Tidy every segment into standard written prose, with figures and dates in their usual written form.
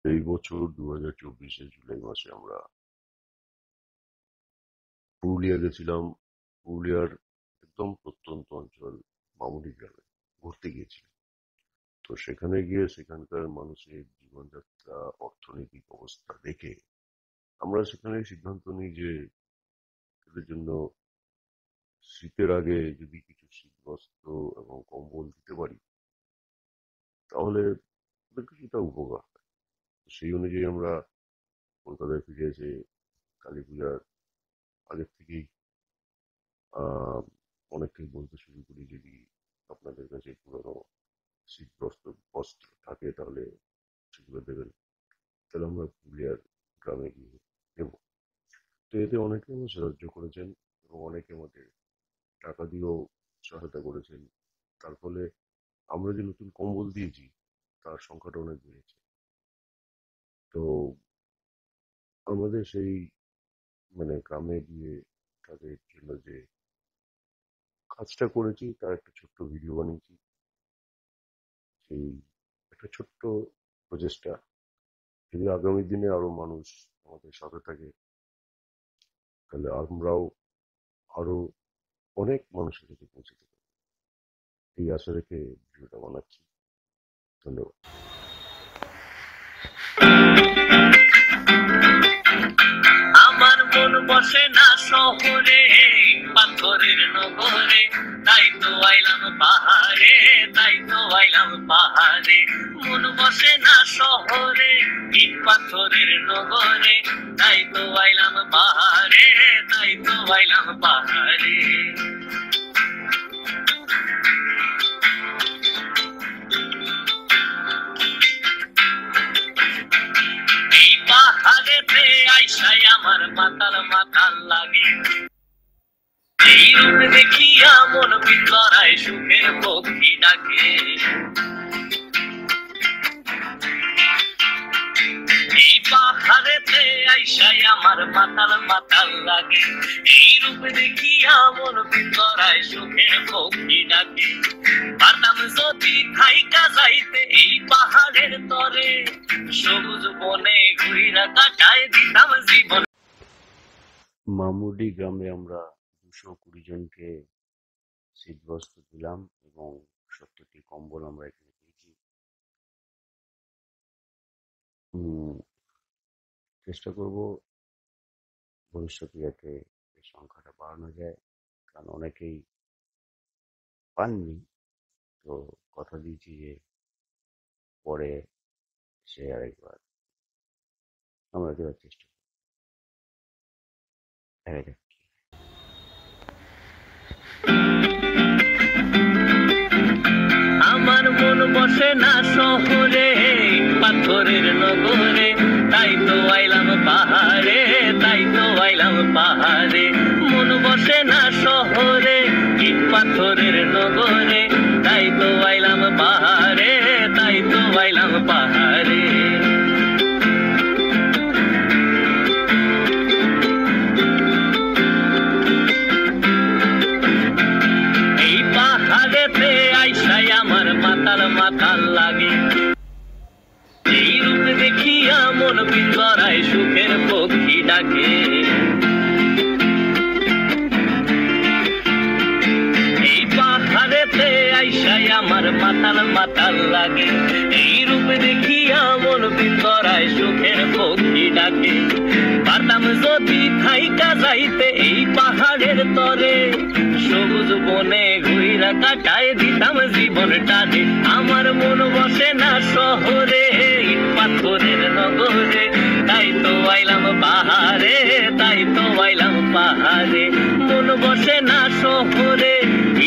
এই বছর 2024-এ জুলাই মাসে আমরা পুরুলিয়া গেছিলাম। পুরুলিয়ার একদম প্রত্যন্ত অঞ্চল মামুলি গ্রামে ঘুরতে গিয়েছিলাম। তো সেখানে গিয়ে সেখানকার মানুষের জীবনযাত্রা, অর্থনৈতিক অবস্থা দেখে আমরা সেখানে সিদ্ধান্ত নিই যে এদের জন্য শীতের আগে যদি কিছু শীতবস্ত্র এবং কম্বল দিতে পারি তাহলে ওদের কিছুটা উপকার হয়। তো সেই অনুযায়ী আমরা কলকাতায় ফিরে এসে কালী পূজার আগের থেকেই আহ অনেককেই বলতে শুরু করি, যদি আপনাদের কাছে পুরোনো শীতবস্ত্র বস্ত্র থাকে তাহলে সেগুলো দেবেন। তাহলে আমরা পুরুলিয়ার গ্রামে গিয়ে দেব। তো এতে অনেকে আমার সাহায্য করেছেন এবং অনেকে আমাদের টাকা দিয়েও সহায়তা করেছেন। তার ফলে আমরা যে নতুন কম্বল দিয়েছি তার সংখ্যাটা অনেক বেড়েছে। তো আমাদের সেই গ্রামে গিয়ে তাদের জন্য যে কাজটা করেছি তার একটা ছোট্ট ভিডিও বানিয়েছি। সেই একটা ছোট্ট প্রচেষ্টা যদি আগামী দিনে আরো মানুষ আমাদের সাথে থাকে তাহলে আমরাও আরো অনেক মানুষের কাছে পৌঁছে দেবো। এই আশা রেখে ভিডিওটা বানাচ্ছি। ধন্যবাদ। আমার মন বসে না শহরে, পাথরের নগরে, তাই তো আইলাম পাহাড়ে, তাই তো আইলাম পাহাড়ে। মন বসে না শহরে, ইট পাথরের নগরে, তাই তো আইলাম পাহাড়ে, তাই তো আইলাম পাহাড়ে। এই পাহাড়েতে আইসাই আমার মাতাল মাতাল লাগে, এই রূপ দেখিয়া মন ভিতরায় সুখের পক্ষী ডাকে। এই পাহাড়েতে আইসাই আমার মাতাল মাতাল লাগে, এই রূপ দেখিয়া মন ভিতরায় সুখের পক্ষী ডাকে। পারতাম যদি থাইকা যাইতে এই পাহাড়ের তরে, সবুজ বনে ঘুইরা কাটায় দিতাম জীবন। মামুডি গ্রামে আমরা 220 জনকে শীতবস্ত্র দিলাম এবং 70টি কম্বল আমরা এখানে পেয়েছি। চেষ্টা করব ভবিষ্যতে যাতে এই সংখ্যাটা বাড়ানো যায়, কারণ অনেকেই পাননি। তো কথা দিয়েছি যে পরে সে আরেকবার আমরা দেওয়ার চেষ্টা করব। দেখা যাক। আমার মন বসে না শহরে, পাথরের নগরে, তাই তো আইলাম পাহাড়ে, তাই তো আইলাম পাহাড়ে। মন বসে না শহরে, ইট পাথরের নগরে, তাই তো আইলাম পাহাড়ে, তাই তো আইলাম পাহাড়ে। এই পাহাড়েতে আইসাই আমার মাতাল মাতাল লাগে, এই রূপ দেখিয়া মন ভিতরায় সুখের পক্ষী ডাকে। এই পাহাড়েতে আইসাই আমার মাতাল মাতাল লাগে, এই রূপ দেখিয়া মন ভিতরায় সুখের পক্ষী ডাকে। পারতাম যদি থাইকা যাইতে এই পাহাড়ের তরে, সবুজ বনে ঘুইরা কাটায় দিতাম জীবনটারে। আমার মন বসে না শহরে, ইট পাথরের নগরে, তাই তো আইলাম পাহাড়ে, তাই তো আইলাম পাহাড়ে। মন বসে না শহরে,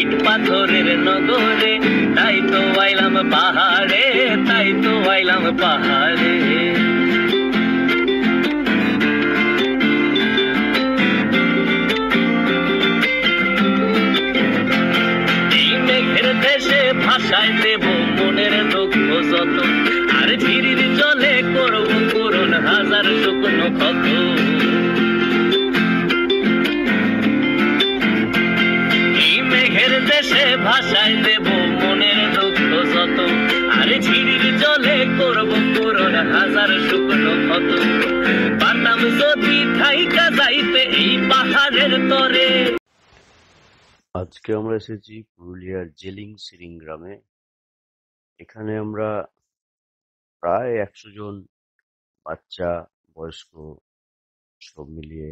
ইট পাথরের নগরে, তাই তো আইলাম পাহাড়ে, তাই তো আইলাম পাহাড়ে। দেশে ভাষায় দেব মনের দুঃখ যত, আর ঝিরির জলে করব পূরণ হাজার শুকনো ক্ষত। এই মেঘের দেশে ভাষায় দেব মনের দুঃখ যত, আর ঝিরির জলে করব পূরণ হাজার শুকনো ক্ষত, পারতাম যদি থাইকা যাইতে এই পাহাড়ের তরে। আজকে আমরা এসেছি পুরুলিয়ার জেলিং সিরিং গ্রামে। এখানে আমরা প্রায় 100 জন বাচ্চা, বয়স্ক সব মিলিয়ে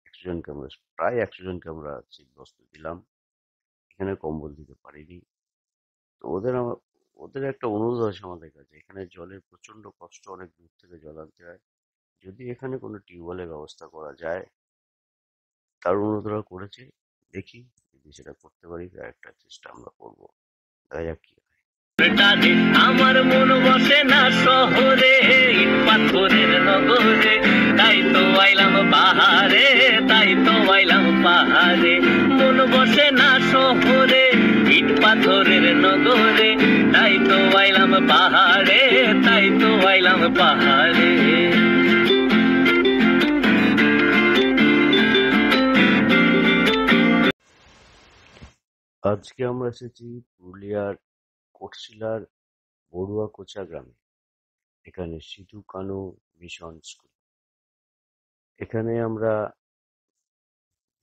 100 জনকে আমরা প্রায় 100 জনকে আমরা শীতবস্ত্র দিলাম। এখানে কম্বল দিতে পারিনি। তো ওদের একটা অনুরোধ আছে আমাদের কাছে। এখানে জলের প্রচন্ড কষ্ট, অনেক দূর থেকে জল আনতে হয়। যদি এখানে কোনো টিউবওয়েলের ব্যবস্থা করা যায়, তার অনুরোধ ওরা করেছে। দেখি যদি সেটা করতে পারি, তার একটা চেষ্টা আমরা করবো। দেখা যাক কি হয়। টানে আমার মন বসে না শহরে, ইট পাথরের নগরে, তাই তো আইলাম পাহাড়ে, তাই তো আইলাম পাহাড়ে। মন বসে না শহরে, ইট পাথরের নগরে, তাই তো আইলাম পাহাড়ে, তাই তো আইলাম পাহাড়ে। আজকে আমরা এসেছি পুরুলিয়ার কোটশিলার বড়ুয়া কোচা গ্রামে। এখানে সিধু কানু মিশন স্কুল। এখানে আমরা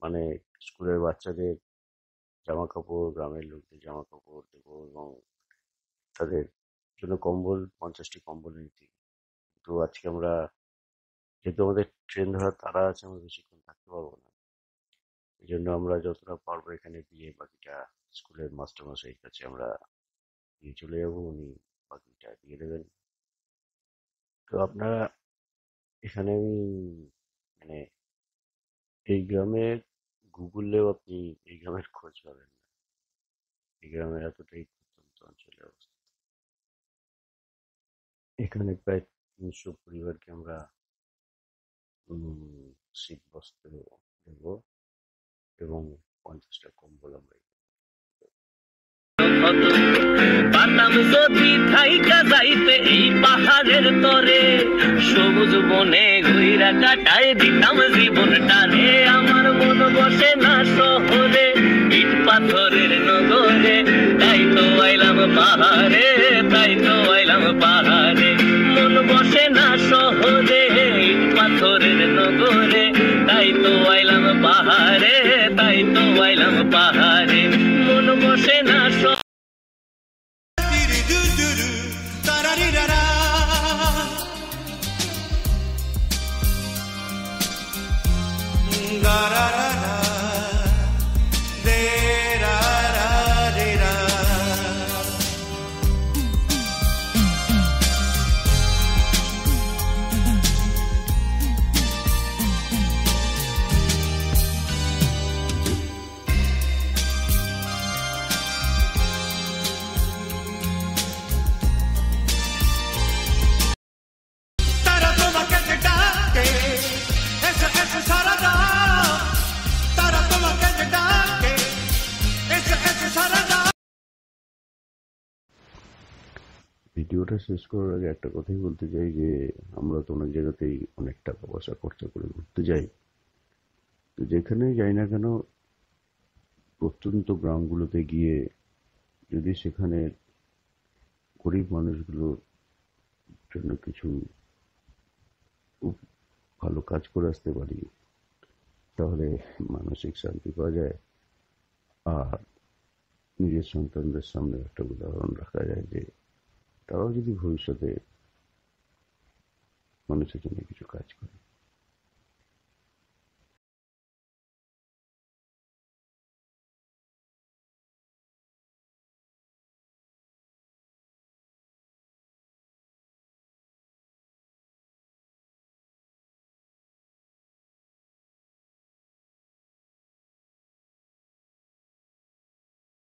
মানে স্কুলের বাচ্চাদের জামা কাপড়, গ্রামের লোকদের জামা কাপড় দেবো এবং তাদের জন্য কম্বল, 50টি কম্বল নিতে। তো আজকে আমরা, যেহেতু আমাদের ট্রেন ধরার তাড়া আছে, আমরা বেশিক্ষণ থাকতে পারবো না। এই জন্য আমরা যতটা পারবো এখানে দিয়ে বাকিটা স্কুলের মাস্টারমশাইয়ের কাছে আমরা দিয়ে চলে যাবো। উনি বাকিটা দিয়ে দেবেন। তো আপনারা এখানে মানে এই গ্রামে গুগলেও আপনি এই গ্রামের খোঁজ পাবেন না। এই গ্রামের এতটাই প্রত্যন্ত অঞ্চলে অবস্থিত। এখানে প্রায় 300 পরিবারকে আমরা শীত বস্ত্র দেব এবং 50টা কম্বল আমরা পারতাম যদি থাইকা যাইতে এই পাহাড়ের তরে, সবুজ বনে ঘুইরা কাটায় দিতাম জীবন টানে। আমার মন বসে না শহরে, ইট পাথরের নগরে, তাই তো আইলাম পাহাড়ে, তাই তো আইলাম পাহাড়ে। মন বসে না শহরে, ইট পাথরের নগরে, তাই তো আইলাম পাহাড়ে, তাই তো আইলাম পাহাড়ে। মন বসে না ভিডিওটা শেষ করার আগে একটা কথাই বলতে চাই যে আমরা তো অনেক জায়গাতেই অনেক টাকা পয়সা খরচা করে ঘুরতে যাই। তো যেখানেই যাই না কেন, প্রত্যন্ত গ্রামগুলোতে গিয়ে যদি সেখানে গরিব মানুষগুলোর জন্য কিছু ভালো কাজ করে আসতে পারি, তাহলে মানসিক শান্তি পাওয়া যায়। আর নিজের সন্তানদের সামনে একটা উদাহরণ রাখা যায় যে তারাও যদি ভবিষ্যতে মানুষের জন্য কিছু কাজ করে।